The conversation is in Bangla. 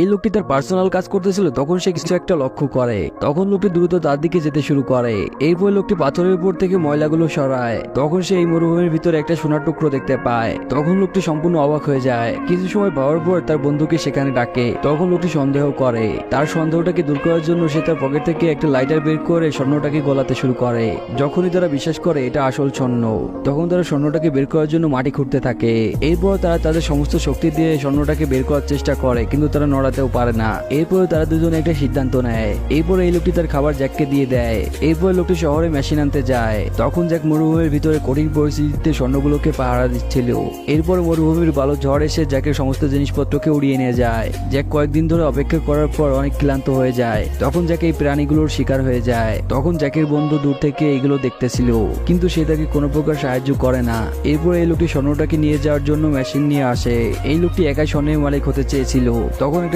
এই লোকটি তার পার্সোনাল কাজ করতেছিল তখন সে কিছু একটা লক্ষ্য করে। তখন লোকটি দ্রুত তার দিকে যেতে শুরু করে। এরপর লোকটি পাথরের উপর থেকে ময়লাগুলো সরায়। তখন সে এই মরুভূমির ভিতরে একটা সোনার টুকরো দেখতে পায়। তখন লোকটি সম্পূর্ণ অবাক হয়ে যায়। কিছু সময় পাওয়ার পর তার বন্ধুকে সেখানে ডাকে। তখন লোকটি সন্দেহ করে। তার সন্দেহটাকে দূর করার জন্য সে তার পকেট থেকে একটা লাইটার বের করে স্বর্ণটাকে গলাতে শুরু করে। যখনই তারা বিশ্বাস করে এটা আসল স্বর্ণ, তখন তারা স্বর্ণটাকে বের করার জন্য মাটি খুঁড়তে থাকে। এরপর তারা তাদের সমস্ত শক্তি দিয়ে স্বর্ণটাকে বের করার চেষ্টা করে, কিন্তু তারা নড়াতেও পারে না। এরপরে তারা দুজনে একটা সিদ্ধান্ত নেয়। এরপরে এই লোকটি তার খাবার জ্যাককে দিয়ে দেয়। এরপর লোকটি শহরে মেশিন আনতে যায়। তখন জ্যাক মরুভূমির ভিতরে কঠিন পরিস্থিতিতে স্বর্ণগুলোকে পাহারা দিচ্ছিল। এরপর মরুভূমির ভালো ঝড় এসে জ্যাকের সমস্ত জিনিসপত্রকে উড়িয়ে নিয়ে যায়। জ্যাক কয়েকদিন ধরে অপেক্ষা করার পর অনেক ক্লান্ত হয়ে যায়। তখন জ্যাক এই প্রাণীগুলোর শিকার হয়ে যায়। তখন জ্যাকের বন্ধু দূর থেকে এগুলো দেখতেছিল, কিন্তু সে তাকে কোনো প্রকার সাহায্য করে না। এরপর এই লোকটি স্বর্ণটাকে নিয়ে যাওয়ার জন্য মেশিন নিয়ে আসে। এই লোকটি একাই স্বর্ণের মালিক হতে চেয়েছিল। তখন